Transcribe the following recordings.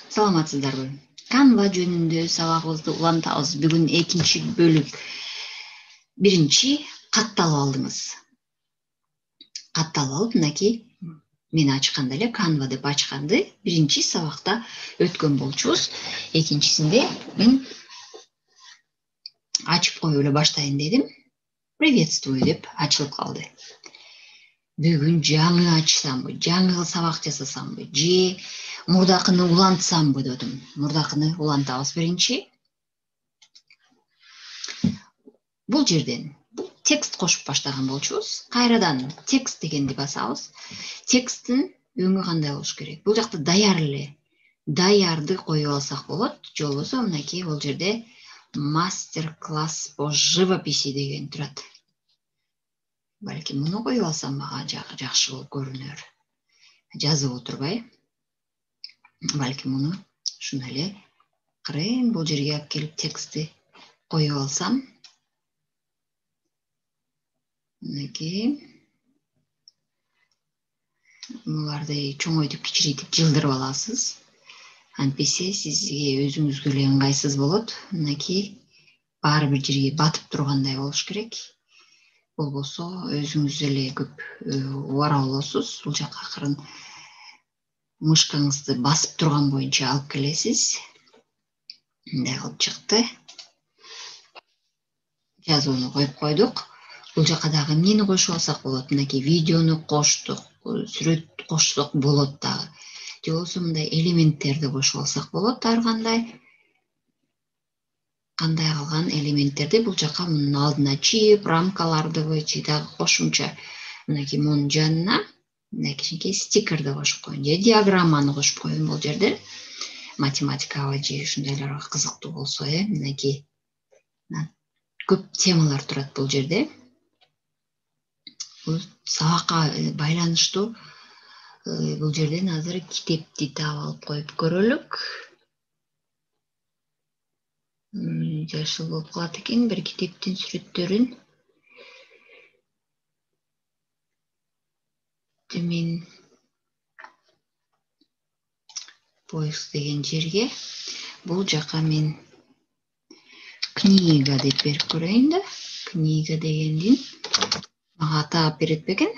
Саламатсыздарбы? Canva жөнүндө сабагыбызды улантабыз. Бүгүн экинчи бөлүк. Биринчи катталып алдыңыз. Катталып алып, мынакей мен ачканда эле Canva деп ачканды биринчи сабакта өткөн болчубуз. Экинчисинде мен ачып коюп эле баштайын дедим. Приветствую деп ачылып калды. Бүгүн жаңы ачсамбы, жаңы сабак жасасамбы, же мурдакыны улантсамбы дедим. Мурдакыны улантабыз биринчи. Бул жерден текст кошуп баштаган болчубуз. Кайрадан текст дегенди басабыз. Тексттин өңү кандай болуш керек? Бул жакта даяр эле. Даярды коюп алсак болот. Же болбосо мынакей бул жерде мастер-класс по живописи деген турат. Балким муну коюп алсам мага жакшы болуп көрүнөр. Жазып отурбай. Балким муну ушуну эле кырын бул жерге алып келип текстти коюп алсам. Мынакей буларды чоңойтуп кичирейтип жылдырып аласыз. Антпесе сизге өзүңүзгө эле ыңгайсыз болот. Мынакей баары бир жерге батып тургандай болуш керек. Болбосо өзүңүз эле көп убара болосуз. Бул жака акырын мышкаңызды басып турган боюнча алып келесиз. Мындай кылып чыкты. Жазууну коюп койдук. Бул жака дагы эмнени кошуп алсак болот? Мынакей видеону коштук, сүрөт кошсок болот дагы. Же болбосо мындай элементтерди кошуп алсак болот. Ар кандай калган элементтерди бул жака мунун алдына чийип, рамкаларды же дагы кошумча мынакей мунун жанына мындай кичинекей стикерди кошуп коеюн же диаграмманы кошуп коеюн бул жерде. Математикага же ушундайларга кызыктуу болсо, мынакей көп темалар турат бул жерде. Бул сабакка байланыштуу. Бул жерден азыр китепти таап алып коюп көрөлүк. Жашыл болуп калат экен бир китептин сүрөттөрүн. Мен поиск деген жерге бул жака мен книга деп берип көрөйүн да. Книга дегендин мага атап берет бекен.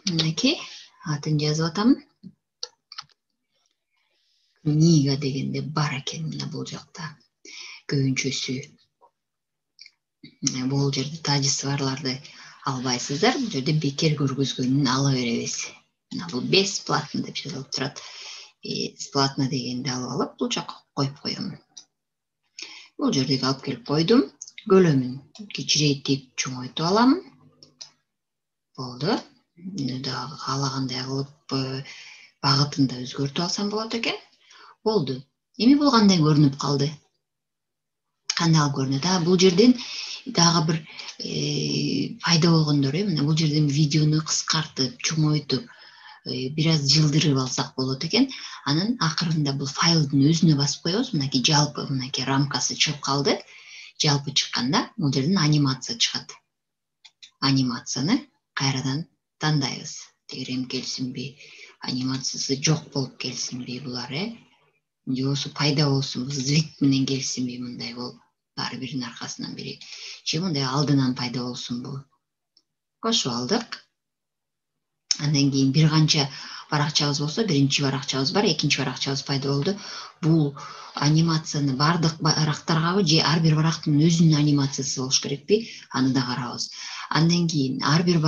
Мынакей атын жазып атамын. Книга дегенде бар экен мына бул жакта. Көбүнчөсү бул жерде тажысы барларды албайсыздар. Бул жерде бекер көргөзгөнүн ала беребиз. Мына бул бесплатно деп жазылып турат. Бесплатно дегенди алып алып бул жака коюп коем. Бул жердеги алып келип койдум. Көлөмүн кичирейтип чоңойтуп алам. Болду. Муну дагы каалагандай кылып багытын да өзгөртүп алсам болот экен. Болду. Эми бул кандай көрүнүп калды? Кандай алып көрүнөт? Бул жерден дагы бир пайда болгондор, мына бул жерден видеону кыскартып, чоңойтуп, бир аз жылдырып алсак болот экен. Анан акырында бул файлдын өзүнө басып коебуз. Мынакей жалпы мынакей рамкасы чыгып калды. Жалпы чыкканда бул жерден анимация чыгат. Анимацияны кайрадан тандайбыз. Тегерем келсинби, анимациясы жок болуп келсинби булар, же болбосо пайда болсунбу, звук менен келсинби, мындай болуп баары биринин аркасынан бири. Же мындай алдынан пайда болсунбу. Кошуп алдык. Андан кийин бир канча баракчабыз болсо, биринчи баракчабыз бар, экинчи баракчабыз пайда болду. Бул анимацияны бардык барактаргабы же ар бир барактын өзүнүн анимациясы болуш керекпи? Аны да карабыз. Андан кийин ар бир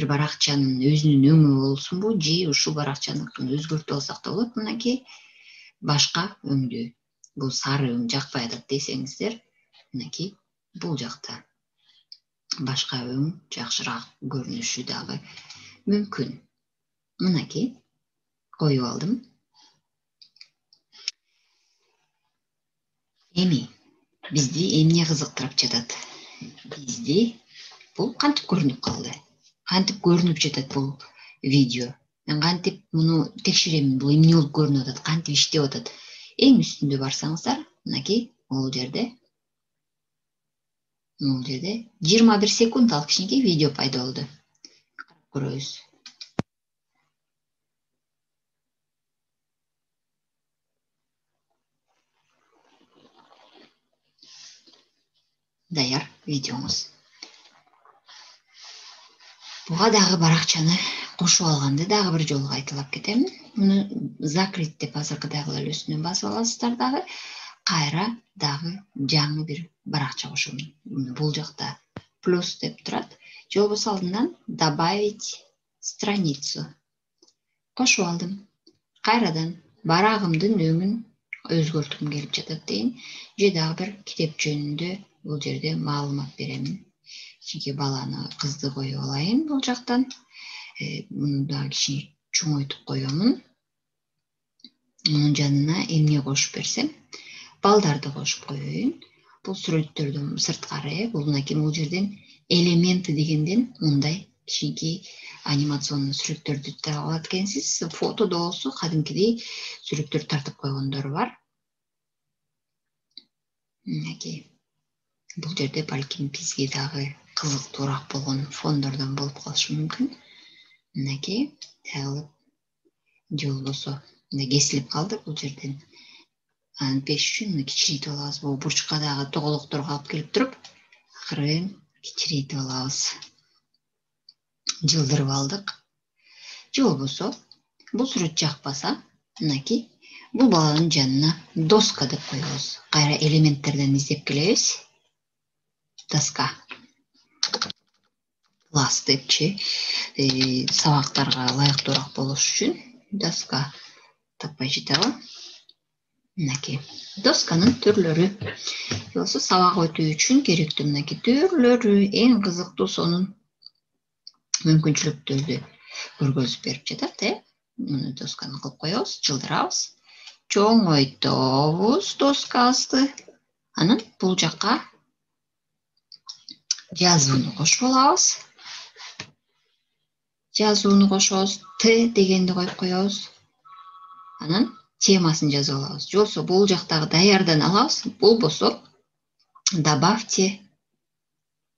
баракчанын өзүнүн өңү болсунбу же ушул баракчаныкын өзгөртүп алсак да болот. Мынакей башка өңдү. Бул сары өң жакпай атат десеңиздер, мынакей бул жакта башка өң жакшыраак көрүнүшү дагы мүмкүн. Мынакей коюп алдым. Эми бизди эмне кызыктырып жатат? Бизди бул кантип көрүнүп калды? Кантип көрүнүп жатат бул видео? Мен кантип муну текшеремин? Бул эмне болуп көрүнүп атат? Кантип иштеп атат? Эң үстүндө барсаңыздар, мынакей бул жерде 21 секунд ал кичинекей видео пайда болду. Көрөбүз. даяр видеоңуз. Буга дагы баракчаны кошуп алганды дагы бир жолу кайталап кетем. Муну закрыть деп азыркыдагы эле үстүнөн басып аласыздар дагы. Кайра дагы жаңы бир баракча кошом. Бул жакта плюс деп турат. Же болбосо алдынан добавить страницу. Кошуп алдым. Кайрадан барагымдын өңүн өзгөрткүм келип жатат дейин. Же дагы бир китеп жөнүндө бул жерде маалымат беремин. Чүнки баланы кызды коюп алайын бул жактан. Муну да кичине чоңойтуп коёмун. Мунун жанына эмне кошуп берсем, балдарды кошуп коеюн. Бул сүрөттөрдөн сырткары, бул жерден элементы дегенден мындай кичинекей анимационный сүрөттөрдү таап алат экенсиз. Фотодо болсо кадимкидей сүрөттөр тартып койгондору бар. Мынакей. Бул жерде балким бизге дагы кызыктуураак болгон фондордон болуп калышы мүмкүн. Мынакей, тагылып же болбосо кесилип калды бул жерден. Пеш үчүн кичирейтип алабыз. Бул бурчка дагы тоголокторго алып келип туруп, акырын кичирейтип алабыз. Жылдырып алдык. Же болбосо бул сүрөт жакпаса, мынакей, бул баланын жанына доска деп коебуз. Кайра элементтерден издеп келебиз. Доска. Класс депчи, сабактарга ылайыктуураак болуш үчүн доска таппай жатабы. Мынакей. Досканын түрлөрү. Болсо сабак өтүү үчүн керектүү мынакей түрлөрү, эң кызыктуусу анын мүмкүнчүлүктөрдү көргөзүп берип жатат, Муну досканы кылып коебуз, жылдырабыз. Чоңойтобуз доскабызды. Анан бул жакка жазууну кошуп алабыз. Жазууну кошобуз, Т дегенди коюп коебуз. Анан темасын жазып алабыз. Же болбосо бул жактагы даярдан алабыз. Болбосо добавьте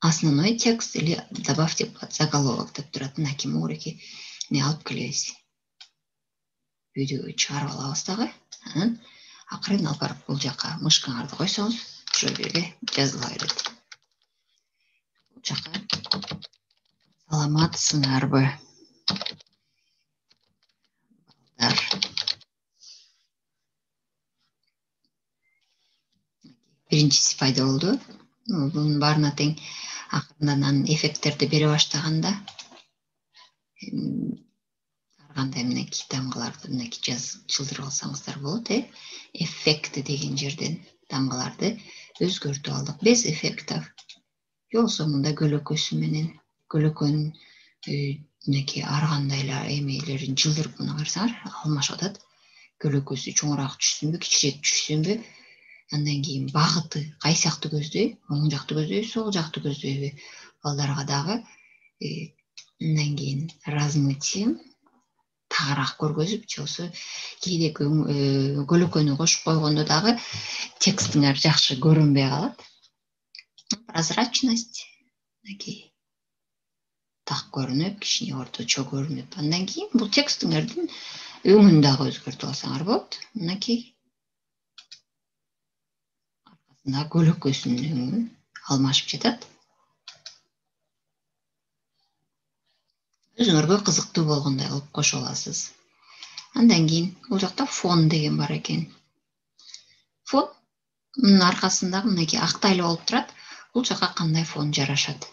основной текст или добавьте под заголовок деп турат. Мынакей муреки не алып келебиз. Видео чыгарып алабыз дагы. Анан акырын алып барып бул жакка мышкаңарды койсоңуз, ошол жерге жазыла берет. Бул жакка саламатсыңарбы? Биринчиси пайда болду. Бунун баарына тең акырындан анын эффекттерди бере баштаганда ар кандай мынакей тамгаларды мынакей жылдырып алсаңыздар болот, Эффекти деген жерден тамгаларды өзгөртүп алдык без эффектов. Же болбосо мында көлөкөсү менен көлөкөнүн мынакей ар кандай эле эмелерин жылдырып мына карасаңар, алмашып атат. Көлөкөсү чоңураак түшсүнбү, кичирээк түшсүнбү? Андан кийин багыты кайсы жакты көздөй? Оң жакты көздөйбү, сол жакты көздөйбү? Балдарга дагы андан кийин размытие тагыраак көргөзүп, же болбосо кээде көлөкөнү кошуп койгондо дагы текстиңер жакшы көрүнбөй калат. Прозрачность мынакей так көрүнүп, кичине орточо көрүнүп. Андан кийин бул текстиңердин өңүн дагы өзгөртүп алсаңар болот. Мынакей аркасында көлөкөсүнүн өңү алмашып жатат. Өзүңөргө кызыктуу болгондой кылып кошо аласыз. Андан кийин бул жакта фон деген бар экен. Фон мунун аркасында мынакей актайлы болуп турат. Бул жака кандай фон жарашат?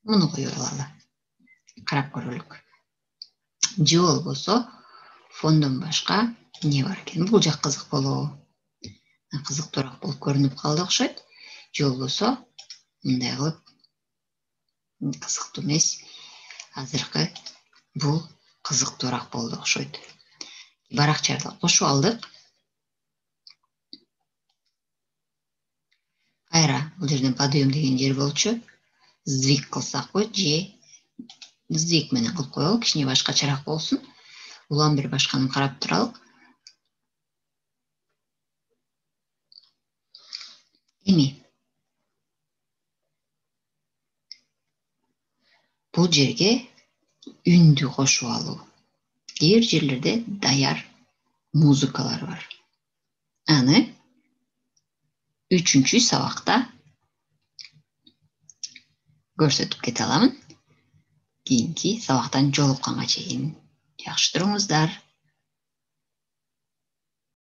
Муну коюп алалы. Карап көрөлүк. Же болбосо фондон башка эмне бар экен? Бул жак кызык болобу? Кызыктуураак болуп көрүнүп калды окшойт. Же болбосо мындай кылып кызыктуу эмес. Азыркы бул кызыктуураак болду окшойт. Баракчарды кошуп алдык. Кайра бул жерден подъем деген жер болчу. Сдвиг кылсакпы же сдвиг менен кылып коелу, кичине башкачараак болсун. Улам бир башканы карап туралык. Эми бул жерге үндү кошуп алуу. Кээ бир жерлерде даяр музыкалар бар. Аны 3-сабакта көрсөтүп кете аламын. Кийинки сабактан жолукканга чейин жакшы туруңуздар.